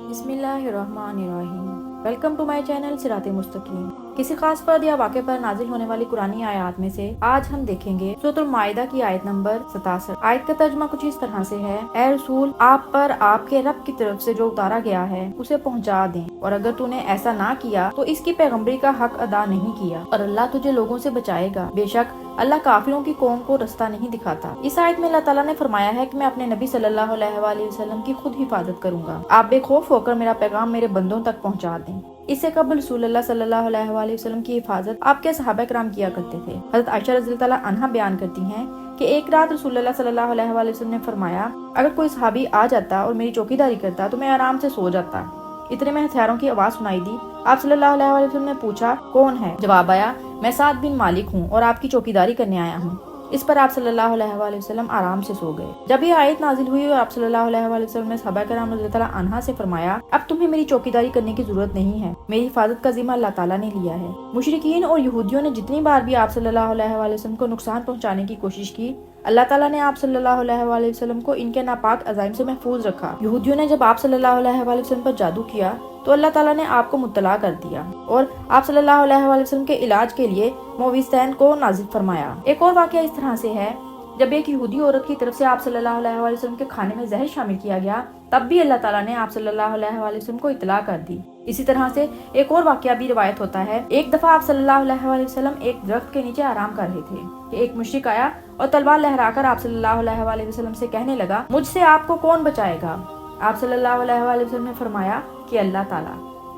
بسم اللہ الرحمن الرحیم۔ ویلکم ٹو مائی چینل صراط مستقیم۔ کسی خاص فرد یا واقعے پر نازل ہونے والی قرآنی آیات میں سے آج ہم دیکھیں گے سورۃ المائدہ کی آیت نمبر 67۔ آیت کا ترجمہ کچھ اس طرح سے ہے: اے رسول، آپ پر آپ کے رب کی طرف سے جو اتارا گیا ہے اسے پہنچا دیں، اور اگر تو نے ایسا نہ کیا تو اس کی پیغمبری کا حق ادا نہیں کیا، اور اللہ تجھے لوگوں سے بچائے گا، بے شک اللہ کافروں کی قوم کو رستہ نہیں دکھاتا۔ اس آیت میں اللہ تعالیٰ نے فرمایا ہے کہ میں اپنے نبی صلی اللہ علیہ وآلہ وسلم کی خود حفاظت کروں گا، آپ بے خوف ہو کر میرا پیغام میرے بندوں تک پہنچا دیں۔ اس سے قبل رسول اللہ صلی اللہ علیہ وآلہ وسلم کی حفاظت آپ کے صحابہ کرام کیا کرتے تھے۔ حضرت عائشہ رضی اللہ تعالیٰ عنہا بیان کرتی ہیں کہ ایک رات رسول اللہ صلی اللہ علیہ وآلہ وسلم نے فرمایا، اگر کوئی صحابی آ جاتا اور میری چوکیداری کرتا تو میں آرام سے سو جاتا۔ اتنے میں ہتھیاروں کی آواز سنائی دی۔ آپ صلی اللہ علیہ وآلہ وسلم نے پوچھا، کون ہے؟ جواب آیا، میں سعد بن مالک ہوں اور آپ کی چوکیداری کرنے آیا ہوں۔ اس پر آپ صلی اللہ علیہ وآلہ وسلم آرام سے سو گئے۔ جب یہ آیت نازل ہوئی اور آپ صلی اللہ علیہ وآلہ وسلم نے صحابہ کرام رضی اللہ تعالیٰ عنہا سے فرمایا، اب تمہیں میری چوکیداری کرنے کی ضرورت نہیں ہے، میری حفاظت کا ذمہ اللہ تعالیٰ نے لیا ہے۔ مشرکین اور یہودیوں نے جتنی بار بھی آپ صلی اللہ علیہ وآلہ وسلم کو نقصان پہنچانے کی کوشش کی، اللہ تعالیٰ نے آپ صلی اللہ علیہ وآلہ وسلم کو ان کے ناپاک عزائم سے محفوظ رکھا۔ یہودیوں نے جب آپ صلی اللہ علیہ وآلہ وسلم پر جادو کیا تو اللہ تعالیٰ نے آپ کو مطلع کر دیا اور آپ صلی اللہ علیہ وآلہ وسلم کے علاج کے لیے معوذتین کو نازل فرمایا۔ ایک اور واقعہ اس طرح سے ہے، جب ایک یہودی عورت کی طرف سے آپ صلی اللہ علیہ وآلہ وسلم کے کھانے میں زہر شامل کیا گیا، تب بھی اللہ تعالیٰ نے آپ صلی اللہ علیہ وآلہ وسلم کو اطلاع کر دی۔ اسی طرح سے ایک اور واقعہ بھی روایت ہوتا ہے، ایک دفعہ آپ صلی اللہ علیہ وآلہ وسلم ایک درخت کے نیچے آرام کر رہے تھے کہ ایک مشرک آیا اور تلوار لہرا کر آپ صلی اللہ علیہ وآلہ وسلم سے کہنے لگا، مجھ سے آپ کو کون بچائے گا؟ آپ صلی اللہ علیہ وآلہ وسلم نے فرمایا کہ اللہ تعالیٰ۔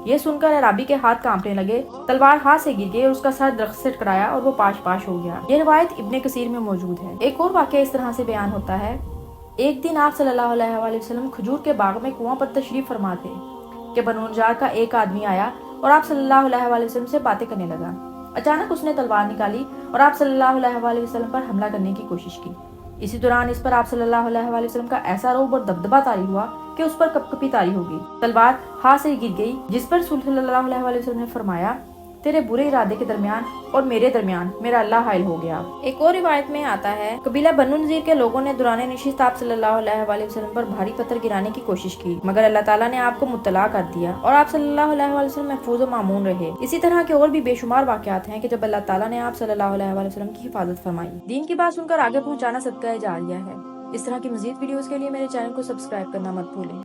یہ سن کر عرابی کے ہاتھ کانپنے لگے، تلوار ہاتھ سے گر گئی اور اس کا سر درخت سے ٹکرایا اور وہ پاش پاش ہو گیا۔ یہ روایت ابن کثیر میں موجود ہے۔ ایک اور واقعہ اس طرح سے بیان ہوتا ہے، ایک دن آپ صلی اللہ علیہ وآلہ وسلم کھجور کے باغ میں کنواں پر تشریف فرما تھے کہ بنو نجار کا ایک آدمی آیا اور آپ صلی اللہ علیہ وآلہ وسلم سے باتیں کرنے لگا۔ اچانک اس نے تلوار نکالی اور آپ صلی اللہ علیہ وآلہ وسلم پر حملہ کرنے کی کوشش کی۔ اسی دوران اس پر آپ صلی اللہ علیہ وآلہ وسلم کا ایسا رعب اور دبدبہ طاری ہوا کہ اس پر کپ کپی طاری ہو گئی، تلوار ہاتھ سے گر گئی، جس پر رسول صلی اللہ علیہ وآلہ وسلم نے فرمایا، تیرے برے ارادے کے درمیان اور میرے درمیان میرا اللہ حائل ہو گیا۔ ایک اور روایت میں آتا ہے، قبیلہ بنو نذیر کے لوگوں نے دوران نشست آپ صلی اللہ علیہ وآلہ وسلم پر بھاری پتھر گرانے کی کوشش کی، مگر اللہ تعالیٰ نے آپ کو مطلع کر دیا اور آپ صلی اللہ علیہ وآلہ وسلم محفوظ و مامون رہے۔ اسی طرح کے اور بھی بے شمار واقعات ہیں کہ جب اللہ تعالیٰ نے آپ صلی اللہ علیہ وآلہ وسلم کی حفاظت فرمائی۔ دین کی بات سن کر آگے پہنچانا صدقہ جاریہ ہے۔ اس طرح کی مزید ویڈیوز کے لیے میرے چینل کو سبسکرائب کرنا مت بھولیں۔